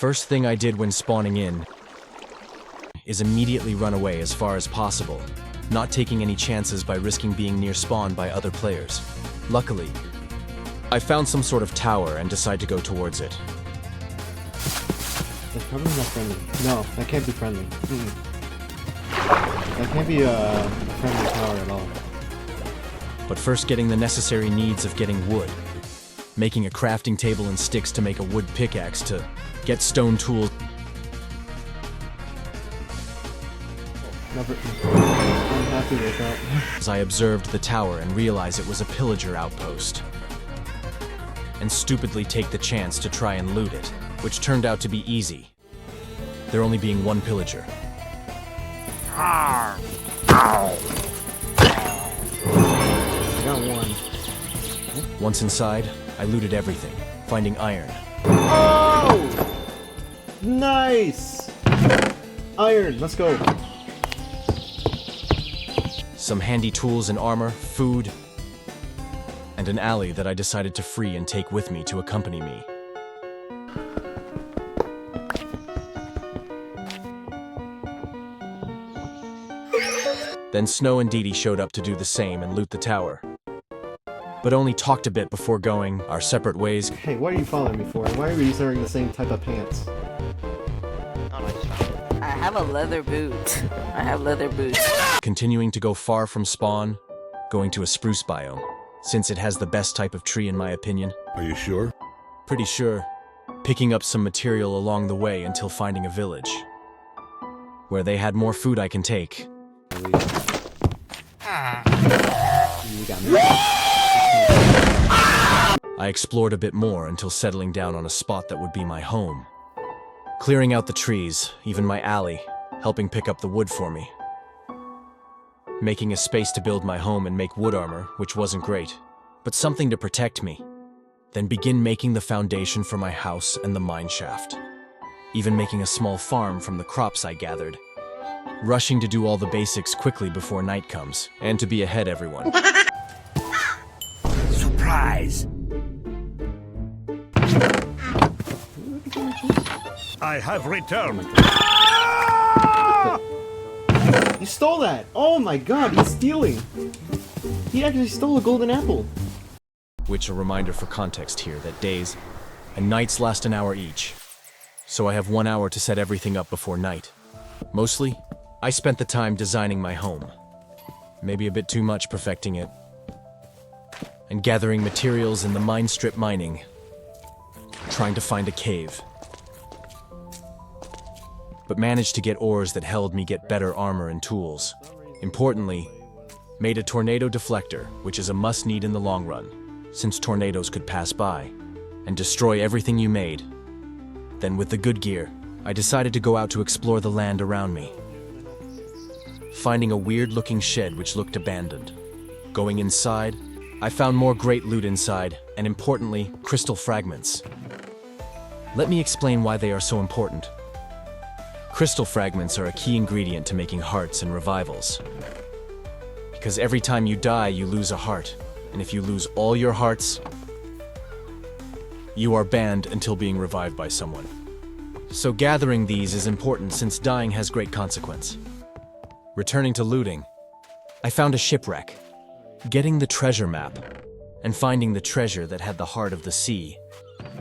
First thing I did when spawning in is immediately run away as far as possible, not taking any chances by risking being near spawn by other players. Luckily, I found some sort of tower and decided to go towards it. That's probably not friendly. No, that can't be friendly. That can't be a friendly tower at all. But first getting the necessary needs of getting wood, making a crafting table and sticks to make a wood pickaxe to get stone tools. I'm happy with that. As I observed the tower and realized it was a pillager outpost, and stupidly take the chance to try and loot it, which turned out to be easy, there only being one pillager. I got one. Once inside, I looted everything, finding iron. Oh! Nice! Iron, let's go. Some handy tools and armor, food, and an alley that I decided to free and take with me to accompany me. Then Snow and Dee Dee showed up to do the same and loot the tower, but only talked a bit before going our separate ways. Hey, what are you following me for? Why are we wearing the same type of pants? I have a leather boot. I have leather boots. Continuing to go far from spawn, going to a spruce biome, since it has the best type of tree in my opinion. Are you sure? Pretty sure. Picking up some material along the way until finding a village, where they had more food I can take. You got me. I explored a bit more until settling down on a spot that would be my home. Clearing out the trees, even my alley, helping pick up the wood for me. Making a space to build my home and make wood armor, which wasn't great, but something to protect me. Then begin making the foundation for my house and the mine shaft. Even making a small farm from the crops I gathered. Rushing to do all the basics quickly before night comes, and to be ahead everyone. Surprise! I have returned. He stole that! Oh my god, he's stealing! He actually stole a golden apple. Which a reminder for context here that days and nights last an hour each. So I have 1 hour to set everything up before night. Mostly, I spent the time designing my home. Maybe a bit too much perfecting it. And gathering materials in the mine strip mining. Trying to find a cave. But managed to get ores that held me get better armor and tools. Importantly, made a tornado deflector, which is a must-need in the long run, since tornadoes could pass by and destroy everything you made. Then with the good gear, I decided to go out to explore the land around me. Finding a weird-looking shed which looked abandoned. Going inside, I found more great loot inside, and importantly, crystal fragments. Let me explain why they are so important. Crystal fragments are a key ingredient to making hearts and revivals. Because every time you die, you lose a heart. And if you lose all your hearts, you are banned until being revived by someone. So gathering these is important since dying has great consequence. Returning to looting, I found a shipwreck. Getting the treasure map, and finding the treasure that had the heart of the sea.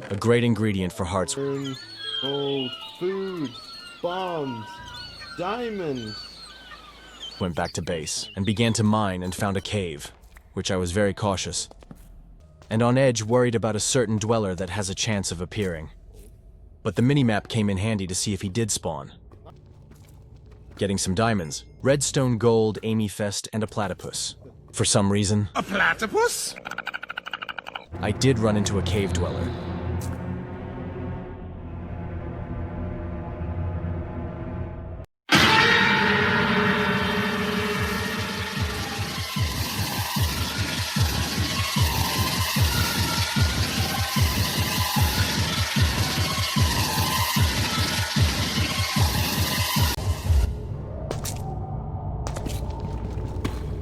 A great ingredient for hearts. Gold, food, bombs, diamonds. Went back to base and began to mine and found a cave, which I was very cautious. And on edge worried about a certain dweller that has a chance of appearing. But the minimap came in handy to see if he did spawn. Getting some diamonds, redstone, gold, amyfest, and a platypus. For some reason, A platypus? I did run into a cave dweller.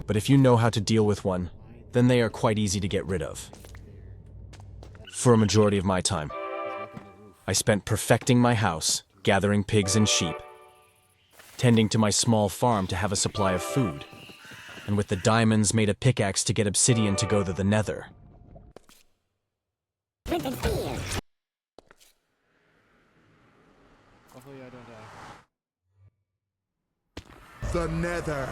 But if you know how to deal with one, then they are quite easy to get rid of. For a majority of my time. I spent perfecting my house, gathering pigs and sheep, tending to my small farm to have a supply of food, and with the diamonds made a pickaxe to get obsidian to go to the nether. Hopefully I don't die. The nether.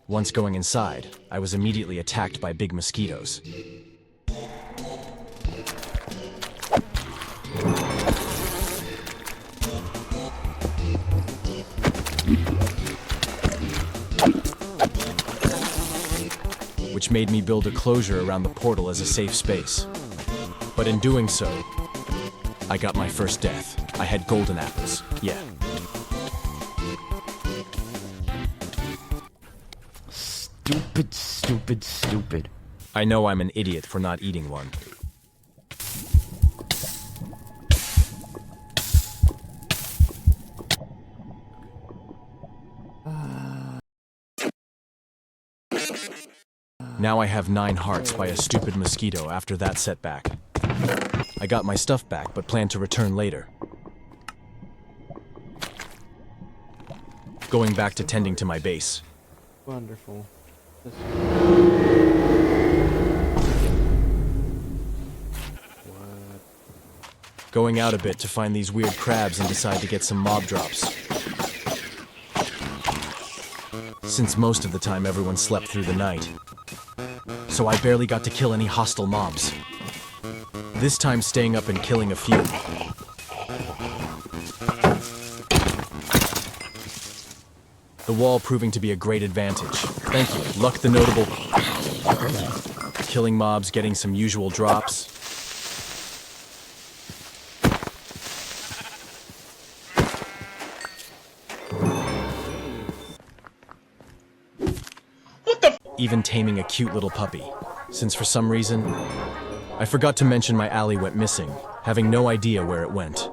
Once going inside, I was immediately attacked by big mosquitoes. Which made me build a closure around the portal as a safe space. But in doing so, I got my first death. I had golden apples, yeah. Stupid, stupid, stupid. I know I'm an idiot for not eating one. Now I have 9 hearts by a stupid mosquito after that setback. I got my stuff back, but plan to return later. Going back to tending to my base. Wonderful. Going out a bit to find these weird crabs and decide to get some mob drops. Since most of the time everyone slept through the night. So I barely got to kill any hostile mobs. This time staying up and killing a few. The wall proving to be a great advantage. Thank you. Luck the notable. Killing mobs, getting some usual drops. Even taming a cute little puppy, since for some reason, I forgot to mention my alley went missing, having no idea where it went.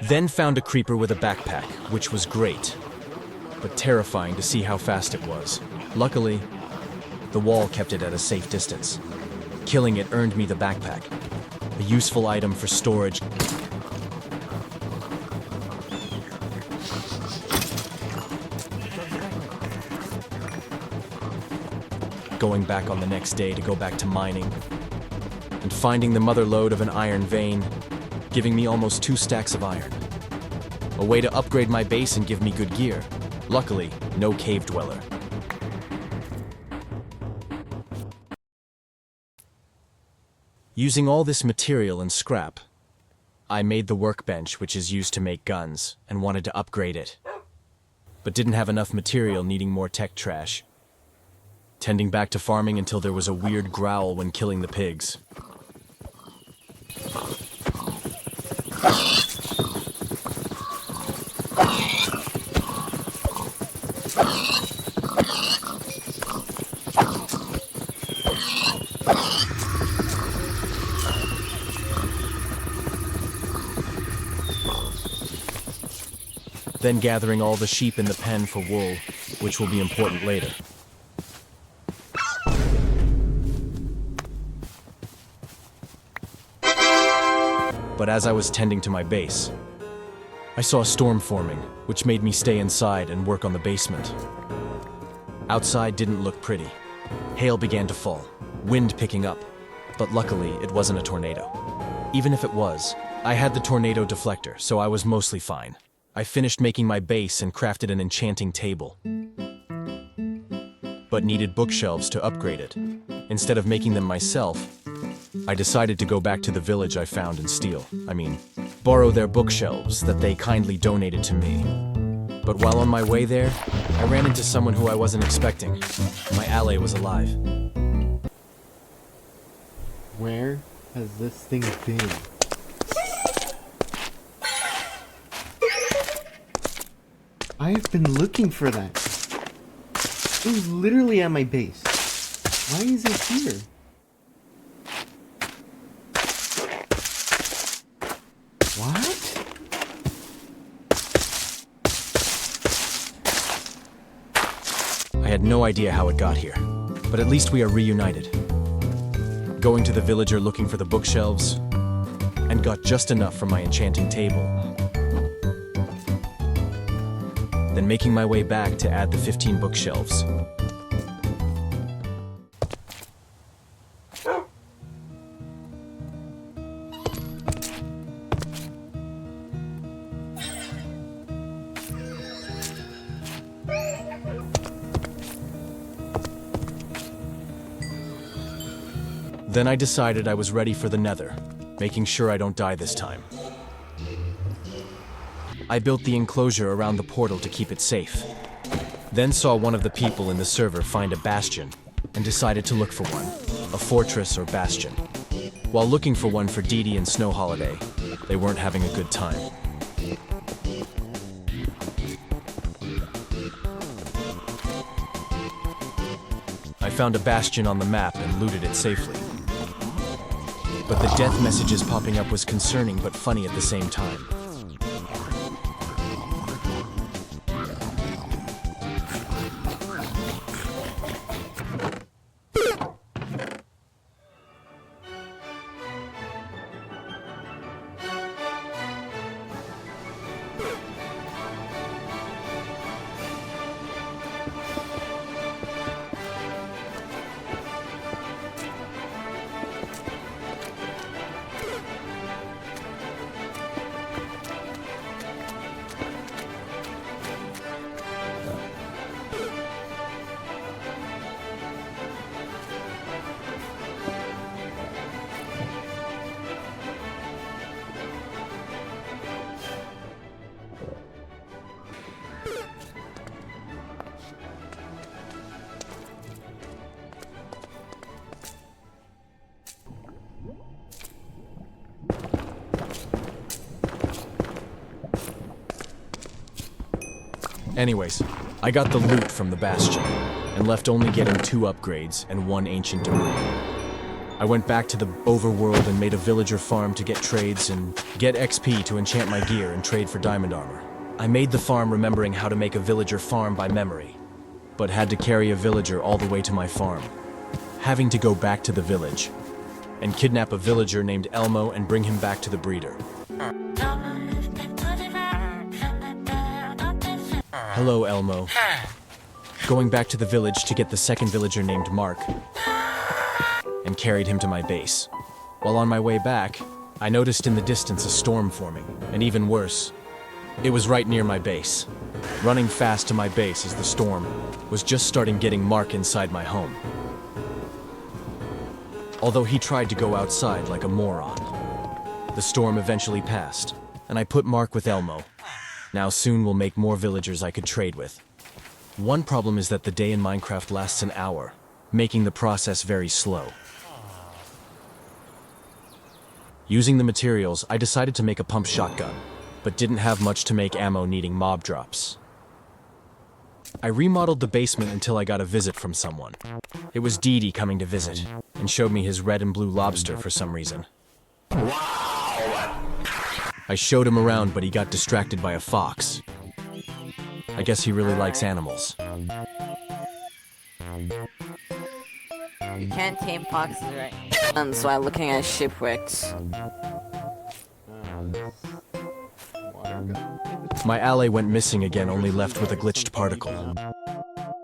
Then found a creeper with a backpack, which was great, but terrifying to see how fast it was. Luckily, the wall kept it at a safe distance. Killing it earned me the backpack, a useful item for storage. Going back on the next day to go back to mining, and finding the mother lode of an iron vein, giving me almost 2 stacks of iron. A way to upgrade my base and give me good gear. Luckily, no cave dweller. Using all this material and scrap, I made the workbench which is used to make guns, and wanted to upgrade it. But didn't have enough material, needing more tech trash. Tending back to farming until there was a weird growl when killing the pigs. Then gathering all the sheep in the pen for wool, which will be important later. But as I was tending to my base, I saw a storm forming, which made me stay inside and work on the basement. Outside didn't look pretty. Hail began to fall, wind picking up, but luckily it wasn't a tornado. Even if it was, I had the tornado deflector, so I was mostly fine. I finished making my base and crafted an enchanting table, but needed bookshelves to upgrade it. Instead of making them myself, I decided to go back to the village I found and borrow their bookshelves that they kindly donated to me. But while on my way there, I ran into someone who I wasn't expecting. My ally was alive. Where has this thing been? I have been looking for that. It was literally at my base. Why is it here? What? I had no idea how it got here, But at least we are reunited. Going to the villager looking for the bookshelves, and got just enough for my enchanting table. Then making my way back to add the 15 bookshelves. Then I decided I was ready for the Nether, making sure I don't die this time. I built the enclosure around the portal to keep it safe. Then saw one of the people in the server find a bastion, and decided to look for one, a fortress or bastion. While looking for one for Dee Dee and Snow Holiday, they weren't having a good time. I found a bastion on the map and looted it safely. But the death messages popping up was concerning but funny at the same time. Anyways, I got the loot from the bastion, and left only getting 2 upgrades and 1 ancient debris. I went back to the overworld and made a villager farm to get trades and get XP to enchant my gear and trade for diamond armor. I made the farm remembering how to make a villager farm by memory, but had to carry a villager all the way to my farm, having to go back to the village and kidnap a villager named Elmo and bring him back to the breeder. Hello, Elmo. Going back to the village to get the second villager named Mark, and carried him to my base. While on my way back, I noticed in the distance a storm forming, and even worse, it was right near my base. Running fast to my base as the storm was just starting getting Mark inside my home. Although he tried to go outside like a moron. The storm eventually passed, and I put Mark with Elmo. Now soon we'll make more villagers I could trade with. One problem is that the day in Minecraft lasts an hour, making the process very slow. Using the materials, I decided to make a pump shotgun, but didn't have much to make ammo needing mob drops. I remodeled the basement until I got a visit from someone. It was Dee Dee coming to visit, and showed me his red and blue lobster for some reason. I showed him around, but he got distracted by a fox. I guess he really likes animals. You can't tame foxes, right? So I'm looking at shipwrecks. My ally went missing again, only left with a glitched particle.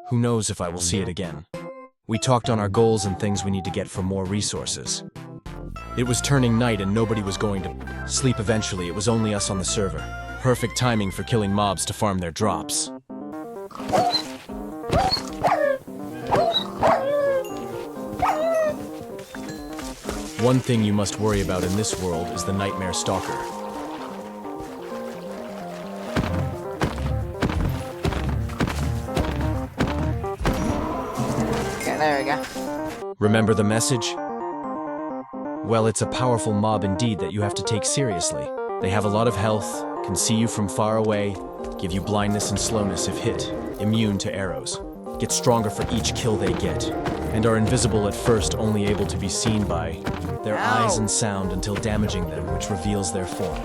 Who knows if I will see it again. We talked on our goals and things we need to get for more resources. It was turning night and nobody was going to sleep eventually. It was only us on the server. Perfect timing for killing mobs to farm their drops. One thing you must worry about in this world is the nightmare stalker. Okay, there we go. Remember the message? Well, it's a powerful mob indeed that you have to take seriously. They have a lot of health, can see you from far away, give you blindness and slowness if hit, immune to arrows, get stronger for each kill they get, and are invisible at first, only able to be seen by their eyes and sound until damaging them, which reveals their form.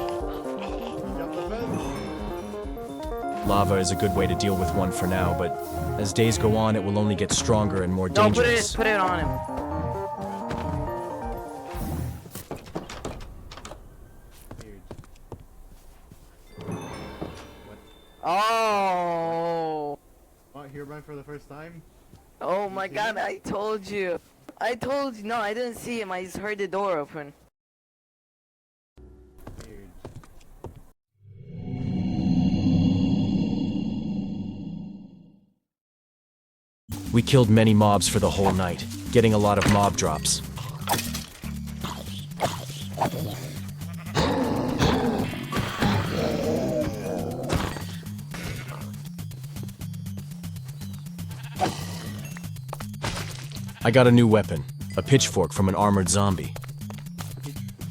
Lava is a good way to deal with one for now, but as days go on, it will only get stronger and more No, dangerous. put it on him. Oh. What, Hereby for the first time? Oh my god, I told you. I told you. No, I didn't see him. I just heard the door open. Weird. We killed many mobs for the whole night, getting a lot of mob drops. I got a new weapon, a pitchfork from an armored zombie.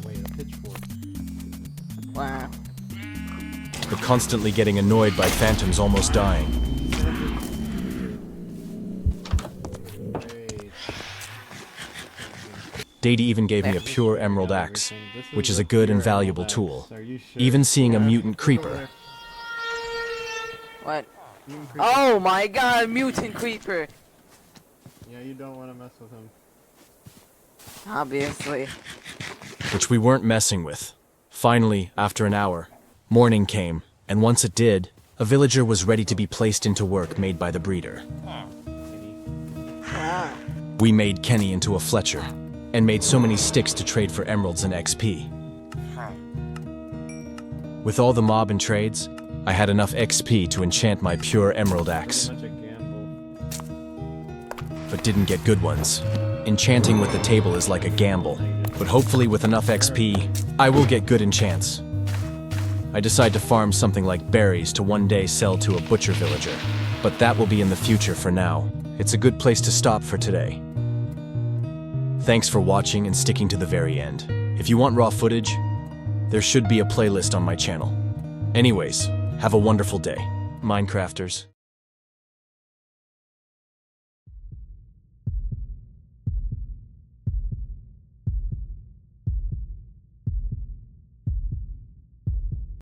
Wait, a pitchfork. Wow. But constantly getting annoyed by phantoms almost dying. Wait. Dadey even gave me a pure emerald axe, which is a good and valuable tool. Even seeing a mutant creeper. What? Oh my god, mutant creeper. Yeah, you don't want to mess with him. Obviously. Which we weren't messing with. Finally, after an hour, morning came, and once it did, a villager was ready to be placed into work made by the breeder. Ah. We made Kenny into a Fletcher, and made so many sticks to trade for emeralds and XP. With all the mob and trades, I had enough XP to enchant my pure emerald axe, Such a gamble. but didn't get good ones. Enchanting with the table is like a gamble, but hopefully with enough XP, I will get good enchants. I decide to farm something like berries to one day sell to a butcher villager, but that will be in the future for now. It's a good place to stop for today. Thanks for watching and sticking to the very end. If you want raw footage, there should be a playlist on my channel. Anyways, have a wonderful day, Minecrafters.